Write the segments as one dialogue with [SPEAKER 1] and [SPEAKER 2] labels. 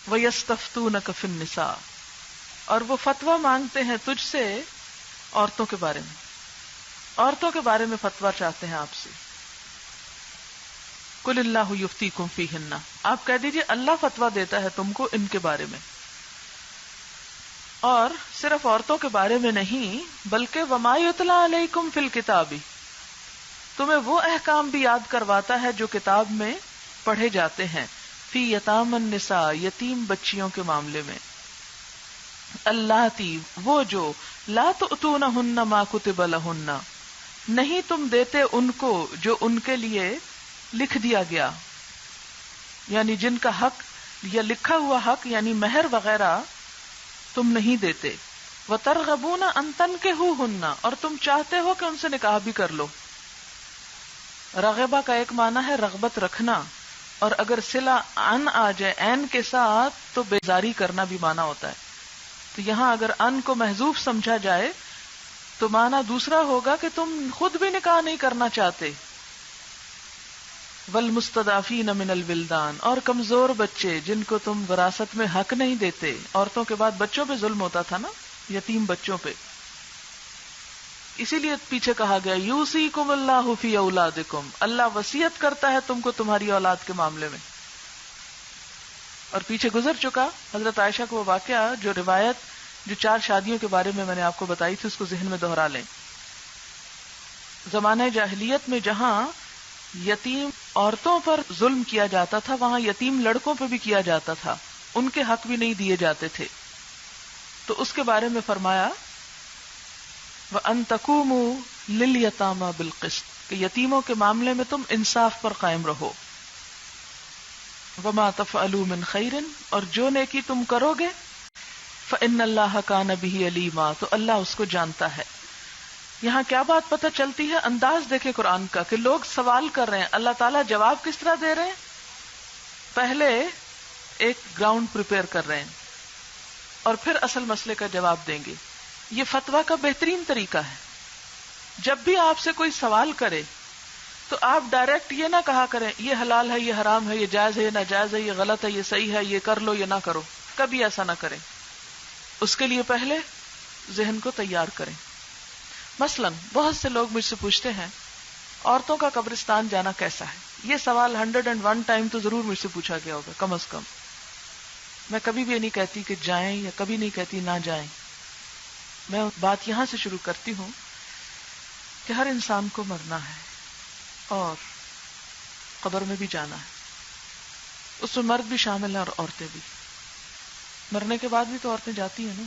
[SPEAKER 1] وَيَسْتَفْتُونَكَ فِي النِّسَاءِ، اور وہ فتویٰ مانگتے ہیں تجھ سے عورتوں کے بارے میں، عورتوں کے بارے میں فتویٰ چاہتے ہیں آپ سے. قُلِ اللَّهُ يُفْتِيكُمْ فِيهِنَّ، آپ کہہ دیجئے اللہ فتویٰ دیتا ہے تم کو ان کے بارے میں. اور صرف عورتوں کے بارے میں نہیں بلکہ وَمَا يُتْلَىٰ عَلَيْكُمْ فِي الْكِتَابِ، تمہیں وہ احکام بھی یاد کرواتا ہے جو کتاب میں پڑھے جاتے ہیں. فی یتام النساء، یتیم بچیوں کے معاملے میں. اللاتی، وہ جو لا تؤتونہن ما کتب لہن، نہیں تم دیتے ان کو جو ان کے لیے لکھ دیا گیا، یعنی جن کا حق یا لکھا ہوا حق یعنی مہر وغیرہ تم نہیں دیتے. وترغبون ان تنکحوہن، اور تم چاہتے ہو کہ ان سے نکاح بھی کر لو. رغبہ کا ایک معنی ہے رغبت رکھنا، اور اگر صلہ ان آ جائے عین کے ساتھ تو بیزاری کرنا بھی معنی ہوتا ہے. تو یہاں اگر ان کو محذوف سمجھا جائے تو معنی دوسرا ہوگا کہ تم خود بھی نکاح نہیں کرنا چاہتے. والمستضعفین من الولدان، اور کمزور بچے جن کو تم وراثت میں حق نہیں دیتے. عورتوں کے بعد بچوں پہ ظلم ہوتا تھا نا، یتیم بچوں پہ، اسی لیے پیچھے کہا گیا یوصیکم اللہ فی اولادکم، اللہ وصیت کرتا ہے تم کو تمہاری اولاد کے معاملے میں. اور پیچھے گزر چکا حضرت عائشہ کو وہ واقعہ، جو روایت جو 4 شادیوں کے بارے میں نے آپ کو بتائی تھی، اس کو ذہن میں دوہرا لیں. زمانہ جاہلیت میں جہاں یتیم عورتوں پر ظلم کیا جاتا تھا وہاں یتیم لڑکوں پہ بھی کیا جاتا تھا، ان کے حق بھی نہیں دیے جاتے تھے. تو اس کے بارے میں فرمایا وَأَن تَقُومُوا لِلْيَتَامَى بِالْقِسْطِ، کہ یتیموں کے معاملے میں تم انصاف پر قائم رہو. وَمَا تَفْعَلُوا مِنْ خَيْرٍ، اور جو نیکی تم کرو گے فَإِنَّ اللَّهَ كَانَ بِهِ عَلِيمًا، تو اللہ اس کو جانتا ہے. یہاں کیا بات پتہ چلتی ہے؟ انداز دیکھیں قرآن کا کہ لوگ سوال کر رہے ہیں، اللہ تعالیٰ جواب کس طرح دے رہے ہیں؟ پہلے ایک گراؤنڈ پریپئر کر رہے ہیں اور پھر اصل مسئلے کا جواب دیں گے. یہ فتویٰ کا بہترین طریقہ ہے. جب بھی آپ سے کوئی سوال کرے تو آپ ڈائریکٹ یہ نہ کہا کریں یہ حلال ہے، یہ حرام ہے، یہ جائز ہے، یہ ناجائز ہے، یہ غلط ہے، یہ صحیح ہے، یہ کر لو، یہ نہ کرو. کبھی ایسا نہ کریں. اس کے لیے پہلے ذہن کو تیار کریں. مثلا بہت سے لوگ مجھ سے پوچھتے ہیں عورتوں کا قبرستان جانا کیسا ہے. یہ سوال 101 ٹائم تو ضرور مجھ سے پوچھا گیا ہوگا کم از کم. میں کبھی بھی نہیں کہتی کہ جائیں، یا کبھی نہیں کہتی نہ جائیں. میں بات یہاں سے شروع کرتی ہوں کہ ہر انسان کو مرنا ہے اور قبر میں بھی جانا ہے. اس میں مرد بھی شامل ہیں اور عورتیں بھی. مرنے کے بعد بھی تو عورتیں جاتی ہیں نا،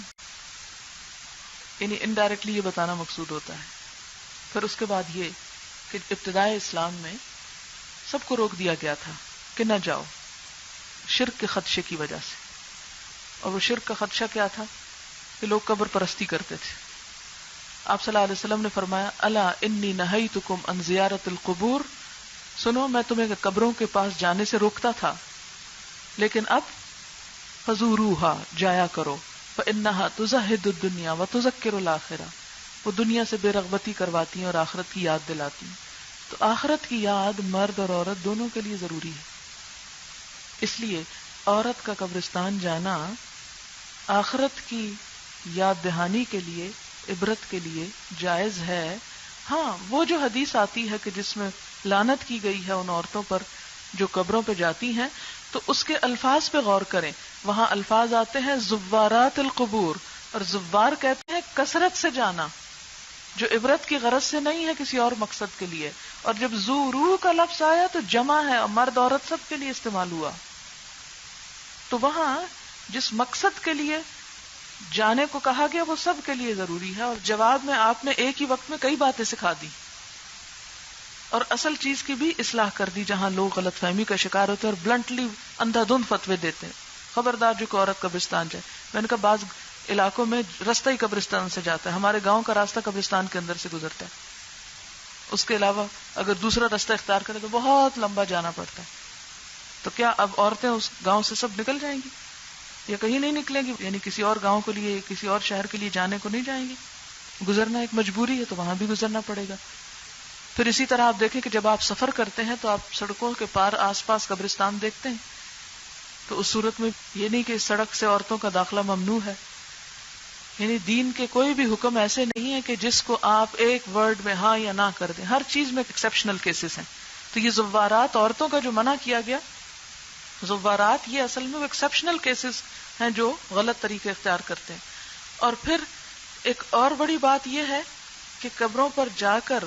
[SPEAKER 1] یعنی انڈائریکٹلی یہ بتانا مقصود ہوتا ہے. پھر اس کے بعد یہ کہ ابتدائے اسلام میں سب کو روک دیا گیا تھا کہ نہ جاؤ، شرک کے خدشے کی وجہ سے. اور وہ شرک کا خدشہ کیا تھا کہ لوگ قبر پرستی کرتے تھے. آپ صلی اللہ علیہ وسلم نے فرمایا الا انی نہیتکم عن زیارت القبور، سنو میں تمہیں قبروں کے پاس جانے سے روکتا تھا، لیکن اب فزوروہا، جایا کرو. فانہا تزہد الدنیا وتذکر الآخرہ، وہ دنیا سے بے رغبتی کرواتی ہیں اور آخرت کی یاد دلاتی ہیں. تو آخرت کی یاد مرد اور عورت دونوں کے لیے ضروری ہے. اس لیے عورت کا قبرستان جانا آخرت کی یاد دہانی کے لیے، عبرت کے لیے جائز ہے. ہاں وہ جو حدیث آتی ہے کہ جس میں لعنت کی گئی ہے ان عورتوں پر جو قبروں پہ جاتی ہیں، تو اس کے الفاظ پہ غور کریں. وہاں الفاظ آتے ہیں زوارات القبور، اور زوار کہتے ہیں کثرت سے جانا، جو عبرت کی غرض سے نہیں ہے، کسی اور مقصد کے لیے. اور جب زورو کا لفظ آیا تو جمع ہے، اور مرد عورت سب کے لیے استعمال ہوا. تو وہاں جس مقصد کے لیے جانے کو کہا گیا وہ سب کے لیے ضروری ہے. اور جواب میں آپ نے ایک ہی وقت میں کئی باتیں سکھا دی اور اصل چیز کی بھی اصلاح کر دی جہاں لوگ غلط فہمی کا شکار ہوتے ہیں اور بلنٹلی اندھا دھند فتوے دیتے ہیں. خبردار جو کوئی عورت قبرستان جائے. میں نے کہا بعض علاقوں میں رستہ ہی قبرستان سے جاتا ہے، ہمارے گاؤں کا راستہ قبرستان کے اندر سے گزرتا ہے. اس کے علاوہ اگر دوسرا راستہ اختیار کرے تو بہت لمبا جانا پڑتا ہے. تو کیا اب عورتیں اس گاؤں سے سب نکل جائیں گی یا کہیں نہیں نکلیں گی؟ یعنی کسی اور گاؤں کے لیے، کسی اور شہر کے لیے جانے کو نہیں جائیں گی. گزرنا ایک مجبوری ہے تو وہاں بھی گزرنا پڑے گا. پھر اسی طرح آپ دیکھیں کہ جب آپ سفر کرتے ہیں تو آپ سڑکوں کے پار آس پاس قبرستان دیکھتے ہیں. تو اس صورت میں یہ نہیں کہ سڑک سے عورتوں کا داخلہ ممنوع ہے. یعنی دین کے کوئی بھی حکم ایسے نہیں ہے کہ جس کو آپ ایک ورڈ میں ہاں یا نہ کر دیں. ہر چیز میں ایکسیپشنل کیسز ہیں. تو یہ زوارات عورتوں کا جو منع کیا گیا، زوارات یہ اصل میں وہ ایکسیپشنل کیسز ہیں جو غلط طریقے اختیار کرتے ہیں. اور پھر ایک اور بڑی بات یہ ہے کہ قبروں پر جا کر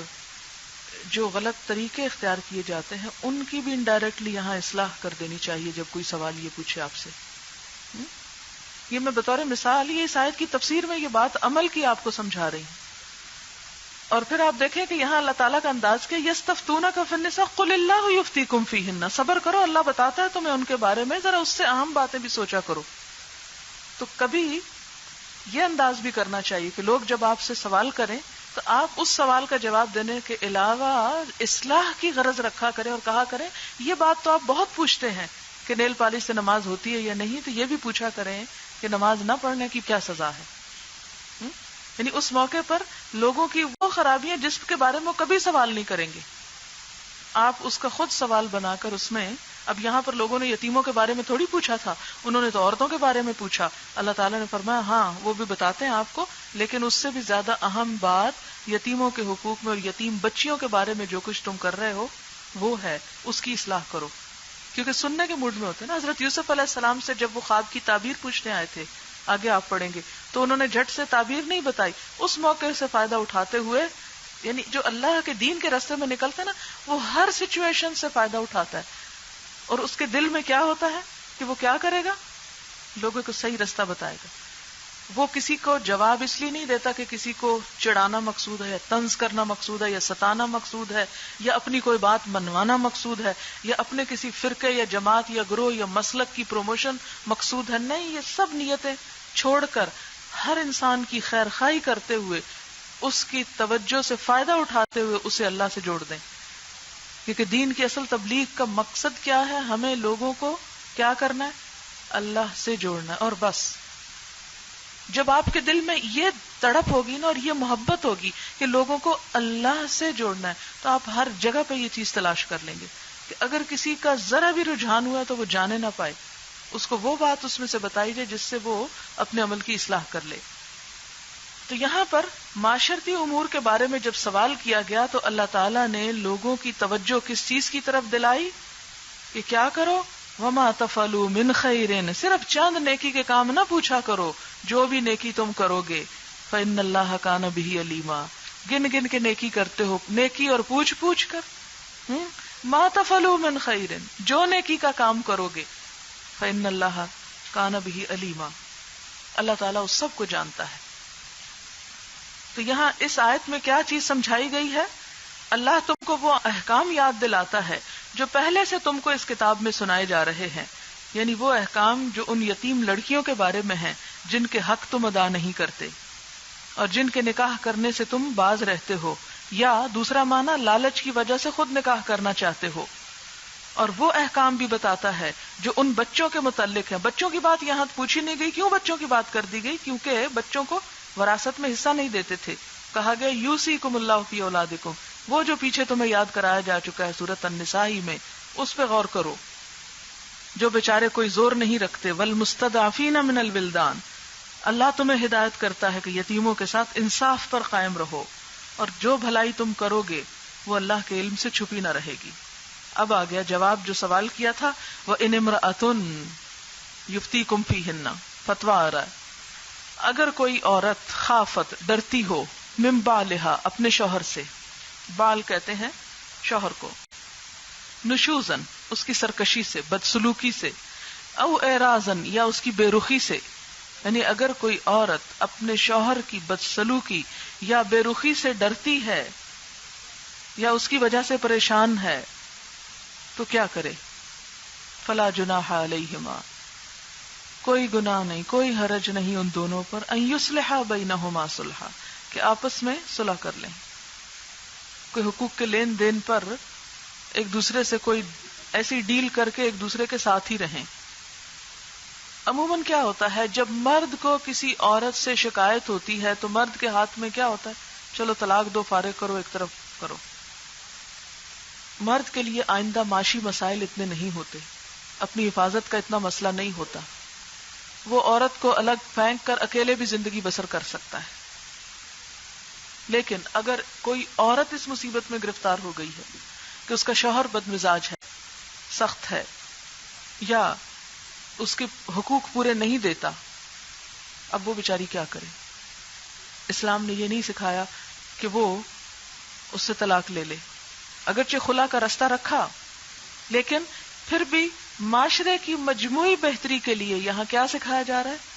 [SPEAKER 1] جو غلط طریقے اختیار کیے جاتے ہیں ان کی بھی انڈائریکٹلی یہاں اصلاح کر دینی چاہیے جب کوئی سوال یہ پوچھے آپ سے. یہ میں بطور مثال یہ اس آیت کی تفسیر میں یہ بات عمل کی آپ کو سمجھا رہی ہوں. اور پھر آپ دیکھیں کہ یہاں اللہ تعالیٰ کا انداز کہ یستفتونک فی النساء قل اللہ یفتیکم فیہن، صبر کرو اللہ بتاتا ہے تمہیں ان کے بارے میں، ذرا اس سے اہم باتیں بھی سوچا کرو. تو کبھی یہ انداز بھی کرنا چاہیے کہ لوگ جب آپ سے سوال کریں تو آپ اس سوال کا جواب دینے کے علاوہ اصلاح کی غرض رکھا کریں اور کہا کریں یہ بات تو آپ بہت پوچھتے ہیں کہ نیل پالش سے نماز ہوتی ہے یا نہیں، تو یہ بھی پوچھا کریں کہ نماز نہ پڑھنے کی کیا سزا ہے. یعنی اس موقع پر لوگوں کی وہ خرابیاں جس کے بارے میں وہ کبھی سوال نہیں کریں گے، آپ اس کا خود سوال بنا کر اس میں. اب یہاں پر لوگوں نے یتیموں کے بارے میں تھوڑی پوچھا تھا، انہوں نے تو عورتوں کے بارے میں پوچھا. اللہ تعالیٰ نے فرمایا ہاں وہ بھی بتاتے ہیں آپ کو، لیکن اس سے بھی زیادہ اہم بات یتیموں کے حقوق میں اور یتیم بچیوں کے بارے میں جو کچھ تم کر رہے ہو وہ ہے، اس کی اصلاح کرو. کیونکہ سننے کے موڈ میں ہوتے ہیں نا. حضرت یوسف علیہ السلام سے جب وہ خواب کی تعبیر پوچھنے آئے تھے، آگے آپ پڑھیں گے، تو انہوں نے جھٹ سے تعبیر نہیں بتائی. اس موقع سے فائدہ اٹھاتے ہوئے، یعنی جو اللہ کے دین کے راستے میں نکلتا ہے نا وہ ہر سچویشن سے فائدہ اٹھاتا ہے، اور اس کے دل میں کیا ہوتا ہے کہ وہ کیا کرے گا، لوگوں کو صحیح راستہ بتائے گا. وہ کسی کو جواب اس لیے نہیں دیتا کہ کسی کو چڑھانا مقصود ہے یا طنز کرنا مقصود ہے یا ستانا مقصود ہے یا اپنی کوئی بات منوانا مقصود ہے یا اپنے کسی فرقے یا جماعت یا گروہ یا مسلک کی پروموشن مقصود ہے. نہیں، یہ سب نیتیں چھوڑ کر ہر انسان کی خیر خواہی کرتے ہوئے، اس کی توجہ سے فائدہ اٹھاتے ہوئے اسے اللہ سے جوڑ دیں. کیونکہ دین کی اصل تبلیغ کا مقصد کیا ہے؟ ہمیں لوگوں کو کیا کرنا ہے؟ اللہ سے جوڑنا ہے، اور بس. جب آپ کے دل میں یہ تڑپ ہوگی نا اور یہ محبت ہوگی کہ لوگوں کو اللہ سے جوڑنا ہے، تو آپ ہر جگہ پہ یہ چیز تلاش کر لیں گے کہ اگر کسی کا ذرا بھی رجحان ہوا ہے تو وہ جانے نہ پائے، اس کو وہ بات اس میں سے بتائی جائے جس سے وہ اپنے عمل کی اصلاح کر لے. تو یہاں پر معاشرتی امور کے بارے میں جب سوال کیا گیا تو اللہ تعالیٰ نے لوگوں کی توجہ کس چیز کی طرف دلائی کہ کیا کرو؟ وما تفعلوا من خیر، صرف چند نیکی کے کام نہ پوچھا کرو، جو بھی نیکی تم کرو گے فإن اللہ کان بہ علیما، گن گن کے نیکی کرتے ہو، نیکی اور پوچھ پوچھ کر. ما تفعلوا من خیر، جو نیکی کا کام کرو گے فإن اللہ کان بہ علیما، اللہ تعالیٰ اس سب کو جانتا ہے. تو یہاں اس آیت میں کیا چیز سمجھائی گئی ہے؟ اللہ تم کو وہ احکام یاد دلاتا ہے جو پہلے سے تم کو اس کتاب میں سنائے جا رہے ہیں، یعنی وہ احکام جو ان یتیم لڑکیوں کے بارے میں ہیں جن کے حق تم ادا نہیں کرتے اور جن کے نکاح کرنے سے تم باز رہتے ہو، یا دوسرا معنی لالچ کی وجہ سے خود نکاح کرنا چاہتے ہو. اور وہ احکام بھی بتاتا ہے جو ان بچوں کے متعلق ہیں. بچوں کی بات یہاں پوچھی نہیں گئی. کیوں بچوں کی بات کر دی گئی؟ کیونکہ بچوں کو وراثت میں حصہ نہیں دیتے تھے. کہا گیا یوصیکم اللہ فی اولادکم، وہ جو پیچھے تمہیں یاد کرایا جا چکا ہے سورۃ النساء میں، اس پہ غور کرو. جو بیچارے کوئی زور نہیں رکھتے، والمستضعفین من الولدان، اللہ تمہیں ہدایت کرتا ہے کہ یتیموں کے ساتھ انصاف پر قائم رہو، اور جو بھلائی تم کرو گے وہ اللہ کے علم سے چھپی نہ رہے گی. اب آ گیا جواب جو سوال کیا تھا، وَإِنِ امْرَأَةٌ يُفْتِيكُمْ فِيهِنَّ، فتویٰ آ رہا ہے. اگر کوئی عورت خافت ڈرتی ہو، من بالہا اپنے شوہر سے، بال کہتے ہیں شوہر کو، نشوزن اس کی سرکشی سے، بدسلوکی سے، او اعراضن یا اس کی بے رخی سے، یعنی اگر کوئی عورت اپنے شوہر کی بدسلوکی یا بے رخی سے ڈرتی ہے یا اس کی وجہ سے پریشان ہے تو کیا کرے؟ فلا جناح علیہما، کوئی گناہ نہیں، کوئی حرج نہیں ان دونوں پر، ان یصلحا بینہما صلحا، کہ آپس میں صلح کر لیں. کوئی حقوق کے لین دین پر ایک دوسرے سے کوئی ایسی ڈیل کر کے ایک دوسرے کے ساتھ ہی رہیں. عموماً کیا ہوتا ہے جب مرد کو کسی عورت سے شکایت ہوتی ہے تو مرد کے ہاتھ میں کیا ہوتا ہے؟ چلو طلاق دو، فارغ کرو، ایک طرف کرو. مرد کے لیے آئندہ معاشی مسائل اتنے نہیں ہوتے. اپنی حفاظت کا اتنا مسئلہ نہیں ہوتا. وہ عورت کو الگ پھینک کر اکیلے بھی زندگی بسر کر سکتا ہے. لیکن اگر کوئی عورت اس مصیبت میں گرفتار ہو گئی ہے کہ اس کا شوہر بد مزاج ہے، سخت ہے، یا اس کے حقوق پورے نہیں دیتا، اب وہ بیچاری کیا کرے؟ اسلام نے یہ نہیں سکھایا کہ وہ اس سے طلاق لے لے. اگرچہ خلا کا راستہ رکھا، لیکن پھر بھی معاشرے کی مجموعی بہتری کے لیے یہاں کیا سکھایا جا رہا ہے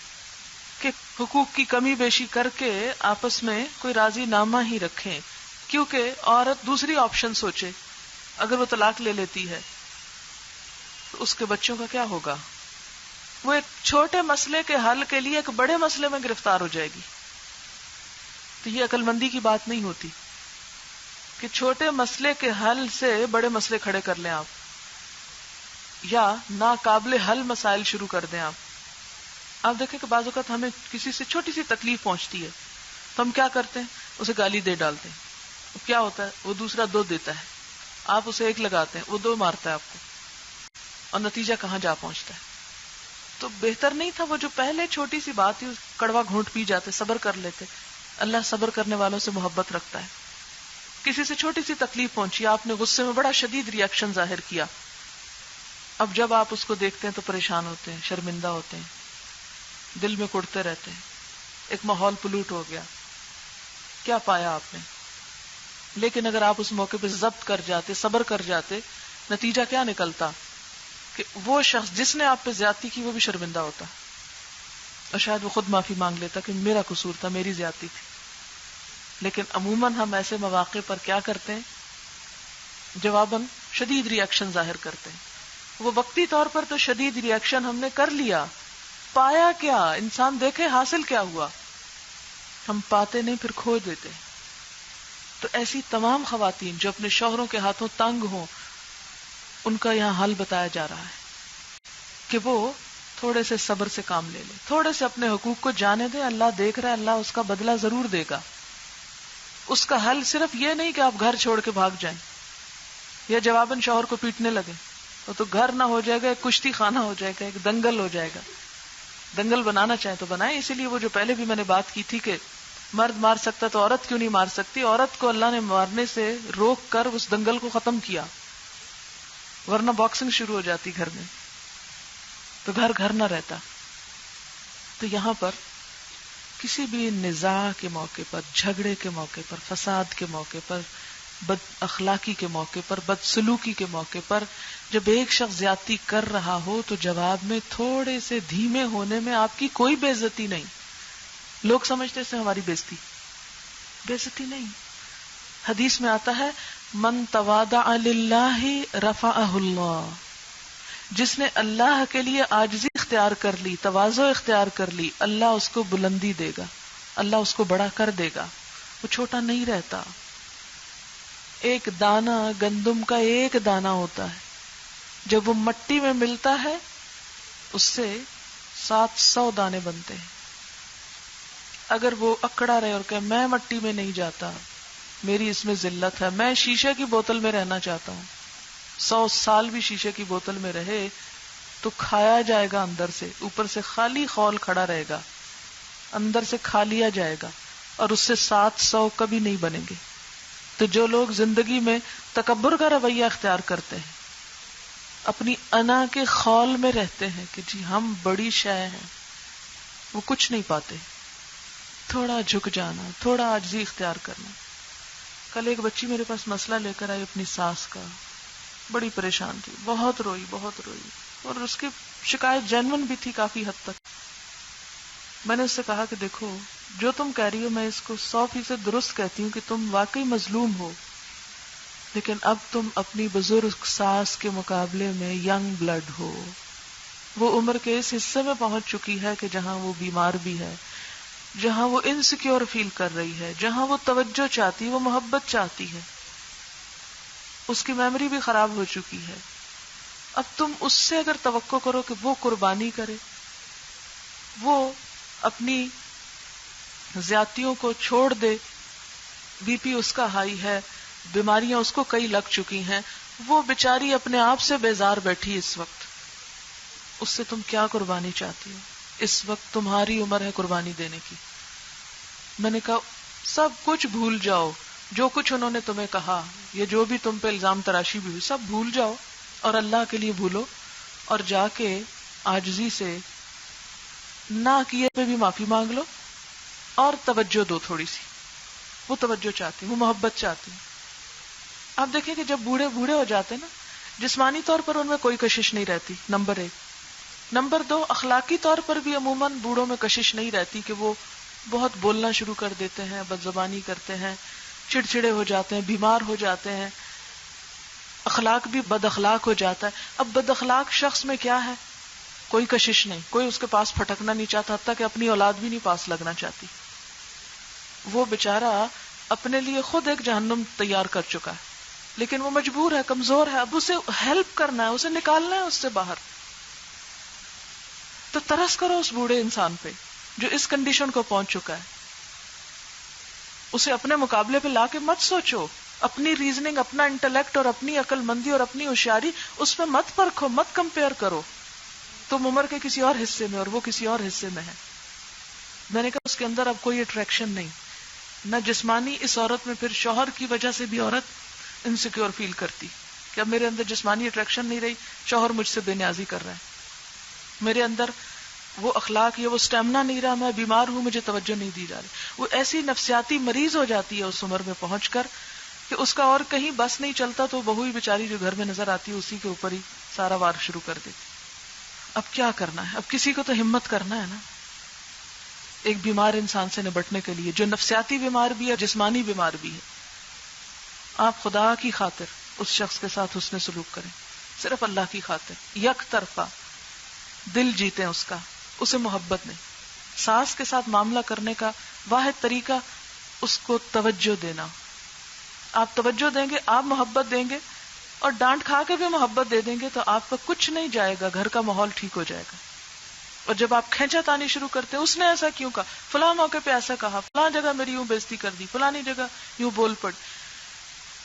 [SPEAKER 1] کہ حقوق کی کمی بیشی کر کے آپس میں کوئی راضی نامہ ہی رکھیں. کیونکہ عورت دوسری آپشن سوچے، اگر وہ طلاق لے لیتی ہے تو اس کے بچوں کا کیا ہوگا؟ وہ ایک چھوٹے مسئلے کے حل کے لیے ایک بڑے مسئلے میں گرفتار ہو جائے گی. تو یہ عقل مندی کی بات نہیں ہوتی کہ چھوٹے مسئلے کے حل سے بڑے مسئلے کھڑے کر لیں آپ، یا ناقابل حل مسائل شروع کر دیں آپ دیکھیں کہ بعض اوقات ہمیں کسی سے چھوٹی سی تکلیف پہنچتی ہے تو ہم کیا کرتے ہیں؟ اسے گالی دے ڈالتے ہیں. کیا ہوتا ہے؟ وہ دوسرا 2 دیتا ہے، آپ اسے 1 لگاتے ہیں، وہ 2 مارتا ہے آپ کو، اور نتیجہ کہاں جا پہنچتا ہے. تو بہتر نہیں تھا وہ جو پہلے چھوٹی سی بات تھی کڑوا گھونٹ پی جاتے، صبر کر لیتے؟ اللہ صبر کرنے والوں سے محبت رکھتا ہے. کسی سے چھوٹی سی تکلیف پہنچی، آپ نے غصے میں بڑا شدید ری ایکشن ظاہر کیا، اب جب آپ اس کو دیکھتے ہیں تو پریشان ہوتے ہیں، شرمندہ ہوتے ہیں، دل میں کڑتے رہتے ہیں، ایک ماحول پلوٹ ہو گیا. کیا پایا آپ نے؟ لیکن اگر آپ اس موقع پہ ضبط کر جاتے، صبر کر جاتے، نتیجہ کیا نکلتا کہ وہ شخص جس نے آپ پہ زیادتی کی وہ بھی شرمندہ ہوتا، اور شاید وہ خود معافی مانگ لیتا کہ میرا قصور تھا، میری زیادتی تھی. لیکن عموماً ہم ایسے مواقع پر کیا کرتے ہیں؟ جواباً شدید ری ایکشن ظاہر کرتے ہیں. وہ وقتی طور پر تو شدید ری ایکشن ہم نے کر لیا، پایا کیا؟ انسان دیکھے حاصل کیا ہوا؟ ہم پاتے نہیں، پھر کھو دیتے. تو ایسی تمام خواتین جو اپنے شوہروں کے ہاتھوں تنگ ہوں، ان کا یہاں حل بتایا جا رہا ہے کہ وہ تھوڑے سے صبر سے کام لے لیں، تھوڑے سے اپنے حقوق کو جانے دیں. اللہ دیکھ رہا ہے، اللہ اس کا بدلہ ضرور دے گا. اس کا حل صرف یہ نہیں کہ آپ گھر چھوڑ کے بھاگ جائیں یا جواباً شوہر کو پیٹنے لگے. وہ تو گھر نہ ہو جائے گا، ایک کشتی خانہ ہو جائے گا، ایک دنگل ہو جائے گا. دنگل بنانا چاہیں تو بنائیں. اسی لیے وہ جو پہلے بھی میں نے بات کی تھی کہ مرد مار سکتا تو عورت کیوں نہیں مار سکتی؟ عورت کو اللہ نے مارنے سے روک کر اس دنگل کو ختم کیا، ورنہ باکسنگ شروع ہو جاتی گھر میں، تو گھر نہ رہتا. تو یہاں پر کسی بھی نزاع کے موقع پر، جھگڑے کے موقع پر، فساد کے موقع پر، بد اخلاقی کے موقع پر، بد سلوکی کے موقع پر جب ایک شخص زیادتی کر رہا ہو تو جواب میں تھوڑے سے دھیمے ہونے میں آپ کی کوئی بے عزتی نہیں. لوگ سمجھتے ہیں ہماری بے عزتی نہیں. حدیث میں آتا ہے من تواضع للہ رفعہ اللہ، جس نے اللہ کے لیے عاجزی اختیار کر لی، تواضع اختیار کر لی، اللہ اس کو بلندی دے گا، اللہ اس کو بڑا کر دے گا. وہ چھوٹا نہیں رہتا. ایک دانہ گندم کا ایک دانہ ہوتا ہے، جب وہ مٹی میں ملتا ہے اس سے 700 دانے بنتے ہیں. اگر وہ اکڑا رہے اور کہ میں مٹی میں نہیں جاتا، میری اس میں ذلت ہے، میں شیشے کی بوتل میں رہنا چاہتا ہوں، 100 سال بھی شیشے کی بوتل میں رہے تو کھایا جائے گا اندر سے، اوپر سے خالی خول کھڑا رہے گا، اندر سے کھا لیا جائے گا، اور اس سے 700 کبھی نہیں بنیں گے. تو جو لوگ زندگی میں تکبر کا رویہ اختیار کرتے ہیں، اپنی انا کے خول میں رہتے ہیں کہ جی ہم بڑی شے ہیں، وہ کچھ نہیں پاتے. تھوڑا جھک جانا، تھوڑا عاجزی اختیار کرنا. کل ایک بچی میرے پاس مسئلہ لے کر آئی اپنی ساس کا، بڑی پریشان تھی، بہت روئی، اور اس کی شکایت جینون بھی تھی کافی حد تک. میں نے اس سے کہا کہ دیکھو جو تم کہہ رہی ہو میں اس کو 100% درست کہتی ہوں کہ تم واقعی مظلوم ہو، لیکن اب تم اپنی بزرگ ساس کے مقابلے میں ینگ بلڈ ہو. وہ عمر کے اس حصے میں پہنچ چکی ہے کہ جہاں وہ بیمار بھی ہے، جہاں وہ انسیکیور فیل کر رہی ہے، جہاں وہ توجہ چاہتی، وہ محبت چاہتی ہے. اس کی میموری بھی خراب ہو چکی ہے. اب تم اس سے اگر توقع کرو کہ وہ قربانی کرے، وہ اپنی زیادتیوں کو چھوڑ دے، بی پی اس کا ہائی ہے، بیماریاں اس کو کئی لگ چکی ہیں، وہ بیچاری اپنے آپ سے بیزار بیٹھی اس وقت. اس سے تم کیا قربانی چاہتی ہو؟ اس وقت تمہاری عمر ہے قربانی دینے کی. میں نے کہا سب کچھ بھول جاؤ، جو کچھ انہوں نے تمہیں کہا یا جو بھی تم پہ الزام تراشی بھی ہوئی سب بھول جاؤ اور اللہ کے لیے بھولو، اور جا کے عاجزی سے نہ کیے پہ بھی معافی مانگ لو اور توجہ دو تھوڑی سی. وہ توجہ چاہتی، وہ محبت چاہتی. آپ دیکھیں کہ جب بوڑھے ہو جاتے ہیں نا، جسمانی طور پر ان میں کوئی کشش نہیں رہتی، نمبر 1. نمبر 2، اخلاقی طور پر بھی عموماً بوڑھوں میں کشش نہیں رہتی کہ وہ بہت بولنا شروع کر دیتے ہیں، بد زبانی کرتے ہیں، چڑچڑے ہو جاتے ہیں، بیمار ہو جاتے ہیں، اخلاق بھی بد اخلاق ہو جاتا ہے. اب بد اخلاق شخص میں کیا ہے؟ کوئی کشش نہیں، کوئی اس کے پاس پھٹکنا نہیں چاہتا، حتیٰ کہ اپنی اولاد بھی نہیں پاس لگنا چاہتی. وہ بیچارہ اپنے لیے خود ایک جہنم تیار کر چکا ہے، لیکن وہ مجبور ہے، کمزور ہے، اب اسے ہیلپ کرنا ہے، اسے نکالنا ہے اس سے باہر. تو ترس کرو اس بوڑھے انسان پہ جو اس کنڈیشن کو پہنچ چکا ہے. اسے اپنے مقابلے پہ لا کے مت سوچو، اپنی ریزننگ، اپنا انٹلیکٹ اور اپنی عقل مندی اور اپنی ہوشیاری اس پہ مت پرکھو، مت کمپیئر کرو. تم عمر کے کسی اور حصے میں اور وہ کسی اور حصے میں ہے. میں نے کہا اس کے اندر اب کوئی اٹریکشن نہیں، نہ جسمانی. اس عورت میں پھر شوہر کی وجہ سے بھی عورت انسیکیور فیل کرتی کہ اب میرے اندر جسمانی اٹریکشن نہیں رہی، شوہر مجھ سے بے نیازی کر رہا ہے، میرے اندر وہ اخلاق یا وہ سٹیمنا نہیں رہا، میں بیمار ہوں، مجھے توجہ نہیں دی جا رہی. وہ ایسی نفسیاتی مریض ہو جاتی ہے اس عمر میں پہنچ کر کہ اس کا اور کہیں بس نہیں چلتا، تو بہو ہی بیچاری جو گھر میں نظر آتی ہے اسی کے اوپر ہی سارا وار شروع کر دیتی. اب کیا کرنا ہے؟ اب کسی کو تو ہمت کرنا ہے نا ایک بیمار انسان سے نبٹنے کے لیے، جو نفسیاتی بیمار بھی ہے، جسمانی بیمار بھی ہے. آپ خدا کی خاطر اس شخص کے ساتھ حسن سلوک کریں، صرف اللہ کی خاطر، یک طرفہ دل جیتے اس کا، اسے محبت نہیں. ساس کے ساتھ معاملہ کرنے کا واحد طریقہ اس کو توجہ دینا. آپ توجہ دیں گے، آپ محبت دیں گے، اور ڈانٹ کھا کے بھی محبت دے دیں گے تو آپ کا کچھ نہیں جائے گا، گھر کا ماحول ٹھیک ہو جائے گا. اور جب آپ کھینچا تانی شروع کرتے، اس نے ایسا کیوں کہا، فلاں موقع پہ ایسا کہا، فلاں جگہ میری یوں بےزتی کر دی، فلانی جگہ یوں بول پڑ،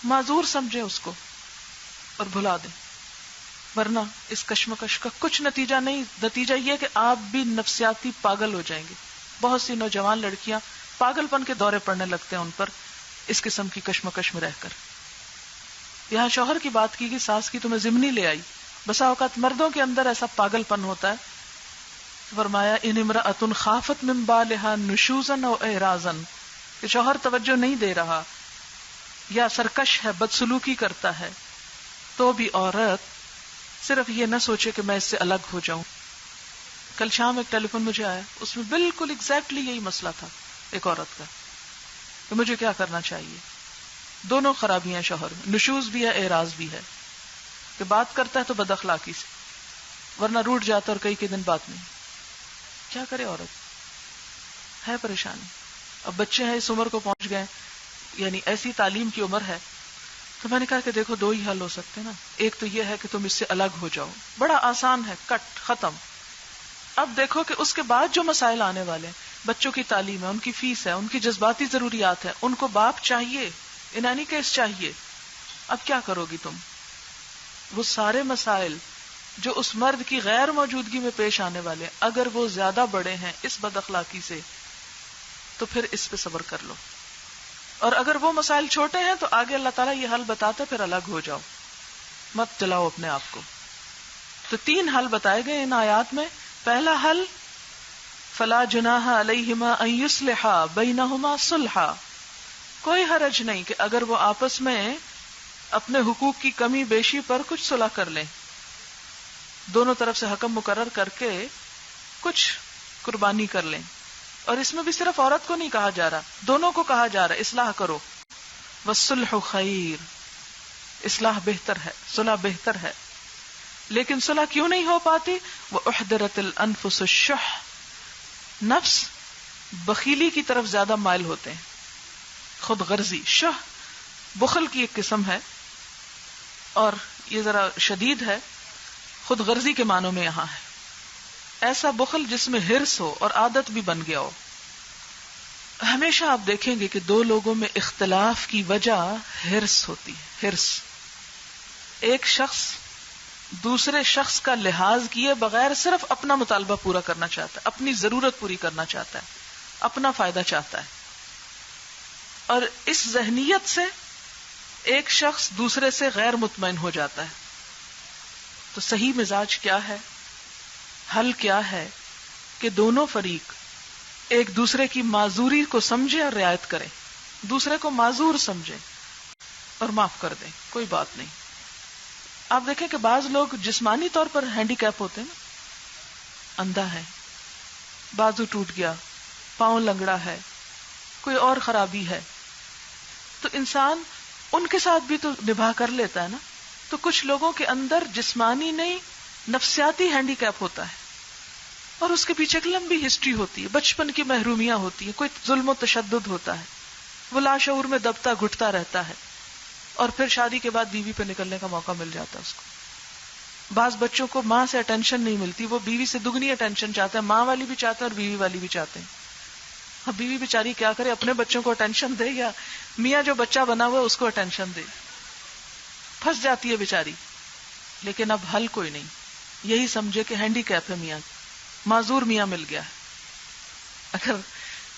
[SPEAKER 1] معذور سمجھیں اس کو اور بھلا دیں. ورنہ اس کشمکش کا کچھ نتیجہ نہیں. نتیجہ یہ کہ آپ بھی نفسیاتی پاگل ہو جائیں گے. بہت سی نوجوان لڑکیاں پاگل پن کے دورے پڑنے لگتے ہیں ان پر اس قسم کی کشمکش میں رہ کر. یہاں شوہر کی بات کی کہ ساس کی تمہیں ضمنی لے آئی. بسا اوقات مردوں کے اندر ایسا پاگل پن ہوتا ہے. فرمایا ان امرأۃ خافت من بالها نشوزا او اعراضا، کہ شوہر توجہ نہیں دے رہا یا سرکش ہے، بدسلوکی کرتا ہے، تو بھی عورت صرف یہ نہ سوچے کہ میں اس سے الگ ہو جاؤں. کل شام ایک ٹیلی فون مجھے آیا، اس میں بالکل ایگزیکٹلی یہی مسئلہ تھا ایک عورت کا کہ مجھے کیا کرنا چاہیے. دونوں خرابیاں ہیں شوہر میں، نشوز بھی ہے، اعراض بھی ہے، کہ بات کرتا ہے تو بد اخلاقی سے، ورنہ روٹ جاتا اور کئی دن بات نہیں. کیا کرے عورت؟ ہے پریشانی. اب بچے ہیں، اس عمر کو پہنچ گئے، یعنی ایسی تعلیم کی عمر ہے. تو میں نے کہا کہ دیکھو 2 ہی حل ہو سکتے ہیں نا. ایک تو یہ ہے کہ تم اس سے الگ ہو جاؤ، بڑا آسان ہے، کٹ ختم. اب دیکھو کہ اس کے بعد جو مسائل آنے والے ہیں، بچوں کی تعلیم ہے، ان کی فیس ہے، ان کی جذباتی ضروریات ہیں، ان کو باپ چاہیے، ان اینی کیس چاہیے. اب کیا کرو گی تم؟ وہ سارے مسائل جو اس مرد کی غیر موجودگی میں پیش آنے والے ہیں، اگر وہ زیادہ بڑے ہیں اس بد اخلاقی سے، تو پھر اس پہ صبر کر لو. اور اگر وہ مسائل چھوٹے ہیں تو آگے اللہ تعالیٰ یہ حل بتاتا، پھر الگ ہو جاؤ، مت جلاؤ اپنے آپ کو. تو 3 حل بتائے گئے ان آیات میں. پہلا حل فلا جناح علیہما ان یصلحا بینہما صلحا، کوئی حرج نہیں کہ اگر وہ آپس میں اپنے حقوق کی کمی بیشی پر کچھ صلح کر لیں، دونوں طرف سے حکم مقرر کر کے کچھ قربانی کر لیں. اور اس میں بھی صرف عورت کو نہیں کہا جا رہا، دونوں کو کہا جا رہا ہے اصلاح کرو. والصلح خیر، اصلاح بہتر ہے، صلح بہتر ہے. لیکن صلح کیوں نہیں ہو پاتی؟ وَأُحْضِرَتِ الْأَنفُسُ الشُّحَّ، نفس بخیلی کی طرف زیادہ مائل ہوتے ہیں، خود غرضی. شح بخل کی ایک قسم ہے، اور یہ ذرا شدید ہے، خود غرضی کے معنوں میں یہاں ہے. ایسا بخل جس میں ہرس ہو اور عادت بھی بن گیا ہو. ہمیشہ آپ دیکھیں گے کہ 2 لوگوں میں اختلاف کی وجہ ہرس ہوتی ہے. ہرس، ایک شخص دوسرے شخص کا لحاظ کیے بغیر صرف اپنا مطالبہ پورا کرنا چاہتا ہے، اپنی ضرورت پوری کرنا چاہتا ہے، اپنا فائدہ چاہتا ہے. اور اس ذہنیت سے ایک شخص دوسرے سے غیر مطمئن ہو جاتا ہے. تو صحیح مزاج کیا ہے؟ حل کیا ہے کہ دونوں فریق ایک دوسرے کی معذوری کو سمجھے اور رعایت کریں، دوسرے کو معذور سمجھیں اور معاف کر دیں، کوئی بات نہیں. آپ دیکھیں کہ بعض لوگ جسمانی طور پر ہینڈی کیپ ہوتے ہیں نا، اندھا ہے، بازو ٹوٹ گیا، پاؤں لنگڑا ہے، کوئی اور خرابی ہے، تو انسان ان کے ساتھ بھی تو نبھا کر لیتا ہے نا. تو کچھ لوگوں کے اندر جسمانی نہیں نفسیاتی ہینڈی کیپ ہوتا ہے اور اس کے پیچھے ایک لمبی ہسٹری ہوتی ہے، بچپن کی محرومیاں ہوتی ہیں، کوئی ظلم و تشدد ہوتا ہے، وہ لاشعور میں دبتا گھٹتا رہتا ہے اور پھر شادی کے بعد بیوی پہ نکلنے کا موقع مل جاتا ہے اس کو. بعض بچوں کو ماں سے اٹینشن نہیں ملتی، وہ بیوی سے دگنی اٹینشن چاہتے ہیں، ماں والی بھی چاہتے ہیں اور بیوی والی بھی چاہتے ہیں. اب بیوی بیچاری کیا کرے، اپنے بچوں کو اٹینشن دے یا میاں جو بچہ بنا ہوا ہے اس کو اٹینشن دے، پھنس جاتی ہے بیچاری. لیکن اب حل کوئی نہیں، یہی سمجھے کہ ہینڈی کیپ ہے میاں، معذور میاں مل گیا ہے. اگر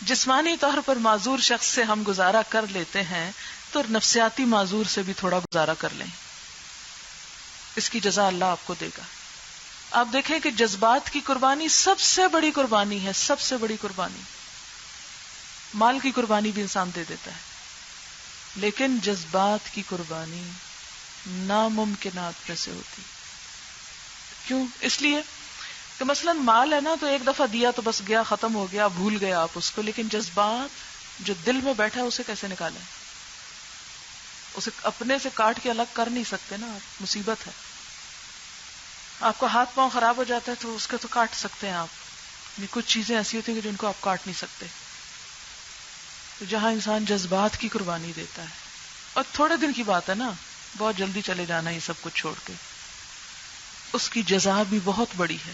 [SPEAKER 1] جسمانی طور پر معذور شخص سے ہم گزارا کر لیتے ہیں تو نفسیاتی معذور سے بھی تھوڑا گزارا کر لیں، اس کی جزا اللہ آپ کو دے گا. آپ دیکھیں کہ جذبات کی قربانی سب سے بڑی قربانی ہے، سب سے بڑی قربانی. مال کی قربانی بھی انسان دے دیتا ہے، لیکن جذبات کی قربانی ناممکنات میں سے ہوتی. کیوں؟ اس لیے کہ مثلا مال ہے نا، تو ایک دفعہ دیا تو بس گیا، ختم ہو گیا، بھول گیا آپ اس کو. لیکن جذبات جو دل میں بیٹھا ہے اسے کیسے نکالیں؟ اسے اپنے سے کاٹ کے الگ کر نہیں سکتے نا آپ، مصیبت ہے. آپ کو ہاتھ پاؤں خراب ہو جاتا ہے تو اس کے تو کاٹ سکتے ہیں آپ، کچھ چیزیں ایسی ہوتی ہیں کہ جن کو آپ کاٹ نہیں سکتے. تو جہاں انسان جذبات کی قربانی دیتا ہے، اور تھوڑے دن کی بات ہے نا، بہت جلدی چلے جانا یہ سب کچھ چھوڑ کے، اس کی جزا بھی بہت بڑی ہے.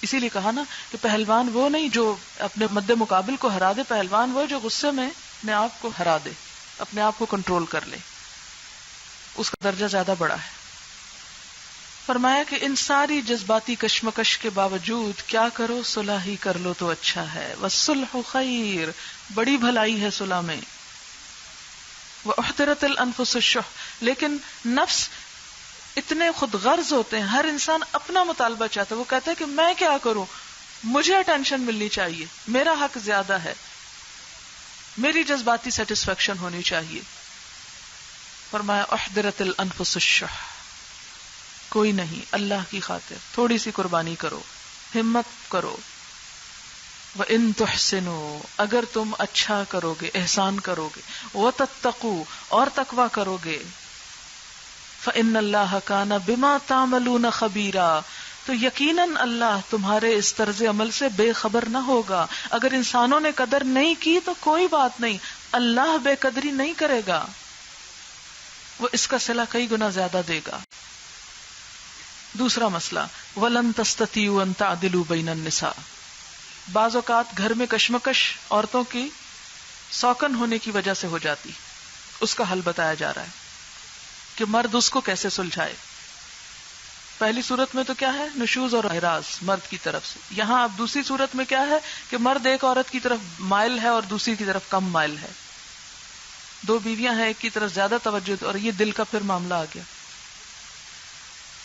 [SPEAKER 1] اسی لیے کہا نا کہ پہلوان وہ نہیں جو اپنے مد مقابل کو ہرا دے، پہلوان وہ جو غصے میں اپنے آپ کو ہرا دے، اپنے آپ کو کنٹرول کر لے، اس کا درجہ زیادہ بڑا ہے. فرمایا کہ ان ساری جذباتی کشمکش کے باوجود کیا کرو، صلح ہی کر لو تو اچھا ہے. والصلح خیر، بڑی بھلائی ہے صلح میں. واحضرت الانفس الشح، لیکن نفس اتنے خود غرض ہوتے ہیں، ہر انسان اپنا مطالبہ چاہتا ہے. وہ کہتا ہے کہ میں کیا کروں، مجھے اٹینشن ملنی چاہیے، میرا حق زیادہ ہے، میری جذباتی سیٹسفیکشن ہونی چاہیے. فرمایا احضرت الانفس الشح، کوئی نہیں، اللہ کی خاطر تھوڑی سی قربانی کرو، ہمت کرو. وَإِن تُحْسِنُوا، اگر تم اچھا کرو گے، احسان کرو گے، وَتَتَّقُوا، اور تقوی کرو گے، فَإِنَّ اللَّهَ كَانَ بِمَا تَعْمَلُونَ خَبِيرًا، تو یقیناً اللہ تمہارے اس طرز عمل سے بے خبر نہ ہوگا. اگر انسانوں نے قدر نہیں کی تو کوئی بات نہیں، اللہ بے قدری نہیں کرے گا، وہ اس کا صلہ کئی گنا زیادہ دے گا. دوسرا مسئلہ، وَلَن تَسْتَطِيعُوا أَن تَعْدِلُوا بَيْنَ النِّسَاءِ، بعض اوقات گھر میں کشمکش عورتوں کی سوکن ہونے کی وجہ سے ہو جاتی، اس کا حل بتایا جا رہا ہے کہ مرد اس کو کیسے سلجھائے. پہلی صورت میں تو کیا ہے، نشوز اور احراز مرد کی طرف سے. یہاں اب دوسری صورت میں کیا ہے کہ مرد ایک عورت کی طرف مائل ہے اور دوسری کی طرف کم مائل ہے. دو بیویاں ہیں، ایک کی طرف زیادہ توجہ، اور یہ دل کا پھر معاملہ آ گیا.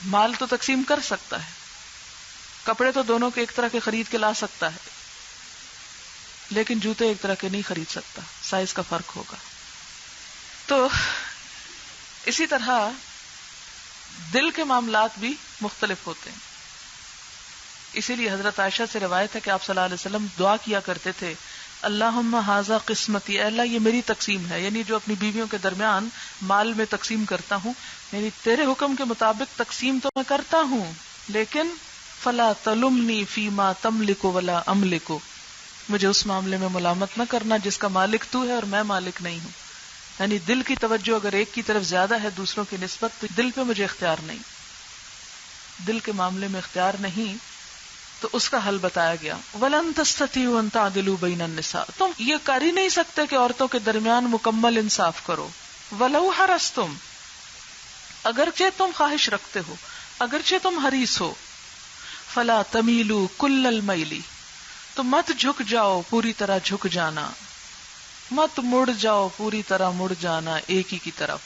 [SPEAKER 1] مال تو تقسیم کر سکتا ہے، کپڑے تو دونوں کے ایک طرح کے خرید کے لا سکتا ہے، لیکن جوتے ایک طرح کے نہیں خرید سکتا، سائز کا فرق ہوگا. تو اسی طرح دل کے معاملات بھی مختلف ہوتے ہیں. اسی لیے حضرت عائشہ سے روایت ہے کہ آپ صلی اللہ علیہ وسلم دعا کیا کرتے تھے، اللہم ھذا قسمتی، اے اللہ یہ میری تقسیم ہے، یعنی جو اپنی بیویوں کے درمیان مال میں تقسیم کرتا ہوں، یعنی تیرے حکم کے مطابق تقسیم تو میں کرتا ہوں، لیکن فلا تلمنی فیما تملک ولا املک، مجھے اس معاملے میں ملامت نہ کرنا جس کا مالک تو ہے اور میں مالک نہیں ہوں. یعنی دل کی توجہ اگر ایک کی طرف زیادہ ہے دوسروں کی نسبت، تو دل پہ مجھے اختیار نہیں، دل کے معاملے میں اختیار نہیں. تو اس کا حل بتایا گیا، وَلَن تَسْتَطِيعُوا أَن تَعْدِلُوا بَيْنَ النِّسَاءِ، تم یہ کر ہی نہیں سکتے کہ عورتوں کے درمیان مکمل انصاف کرو. وَلَوْ حَرَصْتُمْ، اگرچہ تم خواہش رکھتے ہو، اگرچہ تم حریص ہو، فلا تمیلو کل المیلی، تو مت جھک جاؤ پوری طرح جھک جانا، مت مڑ جاؤ پوری طرح مڑ جانا ایک ہی کی طرف،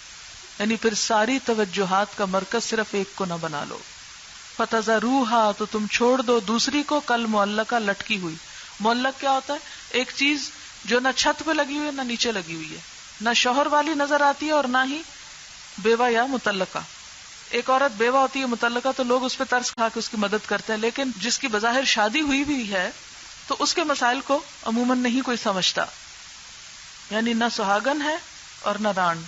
[SPEAKER 1] یعنی پھر ساری توجہات کا مرکز صرف ایک کو نہ بنا لو. فتذروہا، تو تم چھوڑ دو دوسری کو، کل معلقہ، لٹکی ہوئی. معلق کیا ہوتا ہے؟ ایک چیز جو نہ چھت پہ لگی ہوئی ہے نہ نیچے لگی ہوئی ہے، نہ شوہر والی نظر آتی ہے اور نہ ہی بیوہ یا مطلقہ. ایک عورت بیوہ ہوتی ہے مطلقہ تو لوگ اس پہ ترس کھا کے اس کی مدد کرتے ہیں، لیکن جس کی بظاہر شادی ہوئی بھی ہے تو اس کے مسائل کو عموماً نہیں کوئی سمجھتا، یعنی نہ سہاگن ہے اور نہ ران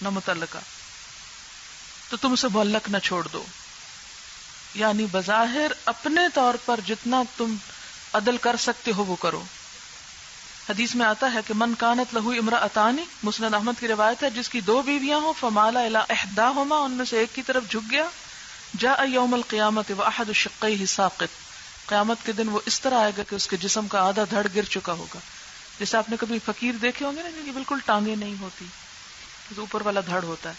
[SPEAKER 1] نہ مطلقہ. تو تم اسے معلق نہ چھوڑ دو، یعنی بظاہر اپنے طور پر جتنا تم عدل کر سکتے ہو وہ کرو. حدیث میں آتا ہے کہ من کانت لہو امرأتان، مسند احمد کی روایت ہے، جس کی دو بیویاں ہوں، فمالا الی احداہما، ان میں سے ایک کی طرف جھک گیا، جاء یوم القیامت واحد شقیہ ساقط، قیامت کے دن وہ اس طرح آئے گا کہ اس کے جسم کا آدھا دھڑ گر چکا ہوگا. جیسے آپ نے کبھی فقیر دیکھے ہوں گے نا جن کی بالکل ٹانگیں نہیں ہوتی، اوپر والا دھڑ ہوتا ہے،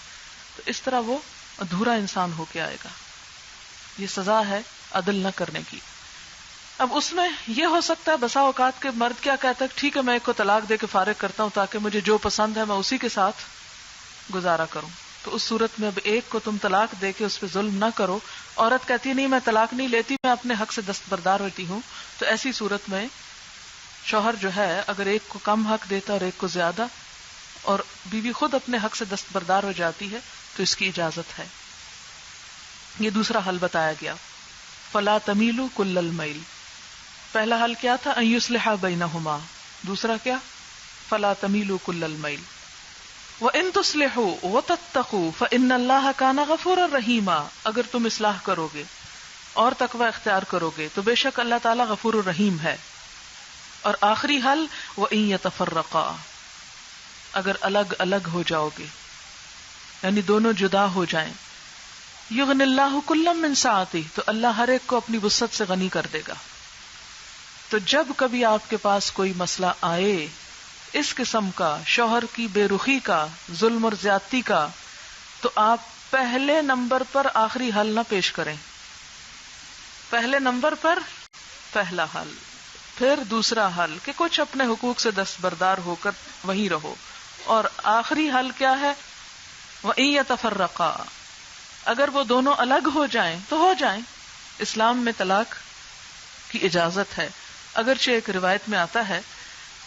[SPEAKER 1] تو اس طرح وہ ادھورا انسان ہو کے آئے گا. یہ سزا ہے عدل نہ کرنے کی. اب اس میں یہ ہو سکتا ہے بسا اوقات کے مرد کیا کہتا ہے، ٹھیک ہے میں ایک کو طلاق دے کے فارغ کرتا ہوں تاکہ مجھے جو پسند ہے میں اسی کے ساتھ گزارا کروں. تو اس صورت میں اب ایک کو تم طلاق دے کے اس پہ ظلم نہ کرو. عورت کہتی ہے نہیں میں طلاق نہیں لیتی، میں اپنے حق سے دستبردار ہوتی ہوں، تو ایسی صورت میں شوہر جو ہے اگر ایک کو کم حق دیتا اور ایک کو زیادہ، اور بیوی خود اپنے حق سے دستبردار ہو جاتی ہے تو اس کی اجازت ہے. یہ دوسرا حل بتایا گیا، فلا تمیلو کل المیل. پہلا حل کیا تھا، ان یصلح بینہما، دوسرا کیا، فلا تمیلو کل المیل. وان تصلحوا وتتقوا فان اللہ کان غفورا رحیما، اگر تم اصلاح کرو گے اور تقوی اختیار کرو گے تو بے شک اللہ تعالی غفور الرحیم ہے. اور آخری حل، وان یتفرقا، اگر الگ الگ ہو جاؤ گے یعنی دونوں جدا ہو جائیں، یغنی اللہ کلا من سعتہ، تو اللہ ہر ایک کو اپنی وسعت سے غنی کر دے گا. تو جب کبھی آپ کے پاس کوئی مسئلہ آئے اس قسم کا، شوہر کی بے رخی کا، ظلم اور زیادتی کا، تو آپ پہلے نمبر پر آخری حل نہ پیش کریں. پہلے نمبر پر پہلا حل، پھر دوسرا حل کہ کچھ اپنے حقوق سے دستبردار ہو کر وہیں رہو، اور آخری حل کیا ہے، وَإِن يَتَفَرَّقَا، اگر وہ دونوں الگ ہو جائیں تو ہو جائیں. اسلام میں طلاق کی اجازت ہے، اگرچہ ایک روایت میں آتا ہے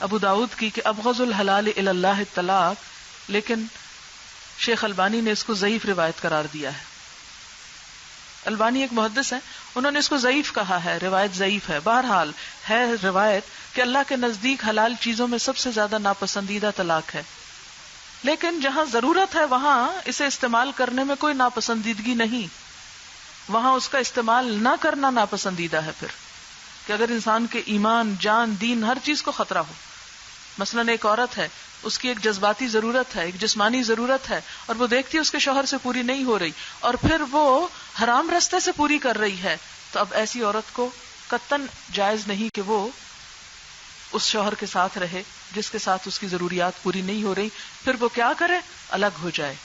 [SPEAKER 1] ابو داؤد کی کہ ابغض الحلال الی اللہ الطلاق، لیکن شیخ البانی نے اس کو ضعیف روایت قرار دیا ہے. البانی ایک محدث ہیں، انہوں نے اس کو ضعیف کہا ہے، روایت ضعیف ہے. بہرحال ہے روایت کہ اللہ کے نزدیک حلال چیزوں میں سب سے زیادہ ناپسندیدہ طلاق ہے، لیکن جہاں ضرورت ہے وہاں اسے استعمال کرنے میں کوئی ناپسندیدگی نہیں، وہاں اس کا استعمال نہ کرنا ناپسندیدہ ہے. پھر کہ اگر انسان کے ایمان، جان، دین، ہر چیز کو خطرہ ہو، مثلا ایک عورت ہے، اس کی ایک جذباتی ضرورت ہے، ایک جسمانی ضرورت ہے، اور وہ دیکھتی ہے اس کے شوہر سے پوری نہیں ہو رہی اور پھر وہ حرام راستے سے پوری کر رہی ہے، تو اب ایسی عورت کو قطعاً جائز نہیں کہ وہ اس شوہر کے ساتھ رہے جس کے ساتھ اس کی ضروریات پوری نہیں ہو رہی. پھر وہ کیا کرے، الگ ہو جائے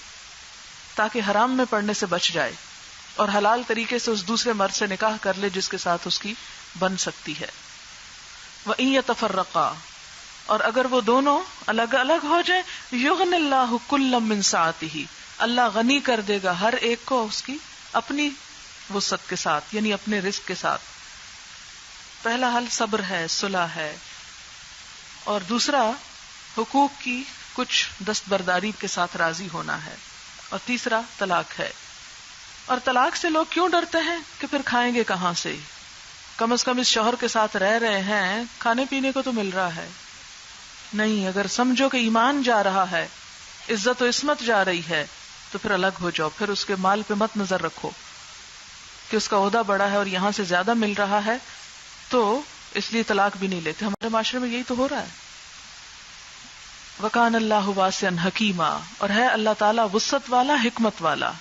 [SPEAKER 1] تاکہ حرام میں پڑنے سے بچ جائے اور حلال طریقے سے اس دوسرے مرد سے نکاح کر لے جس کے ساتھ اس کی بن سکتی ہے. وَإِن يَتَفَرَّقَا، اور اگر وہ دونوں الگ الگ ہو جائیں، یغنی اللہ کلا من سعتہ، اللہ غنی کر دے گا ہر ایک کو اس کی اپنی وسعت کے ساتھ، یعنی اپنے رزق کے ساتھ. پہلا حل صبر ہے، صلح ہے، اور دوسرا حقوق کی کچھ دستبرداری کے ساتھ راضی ہونا ہے، اور تیسرا طلاق ہے. اور طلاق سے لوگ کیوں ڈرتے ہیں کہ پھر کھائیں گے کہاں سے، کم از کم اس شوہر کے ساتھ رہ رہے ہیں، کھانے پینے کو تو مل رہا ہے. نہیں، اگر سمجھو کہ ایمان جا رہا ہے، عزت و عصمت جا رہی ہے، تو پھر الگ ہو جاؤ. پھر اس کے مال پہ مت نظر رکھو کہ اس کا عہدہ بڑا ہے اور یہاں سے زیادہ مل رہا ہے تو اس لیے طلاق بھی نہیں لیتے. ہمارے معاشرے میں یہی تو ہو رہا ہے. وَكَانَ اللَّهُ وَاسِعًا حَكِيمًا، اور ہے اللہ تعالیٰ وسعت والا، حکمت والا.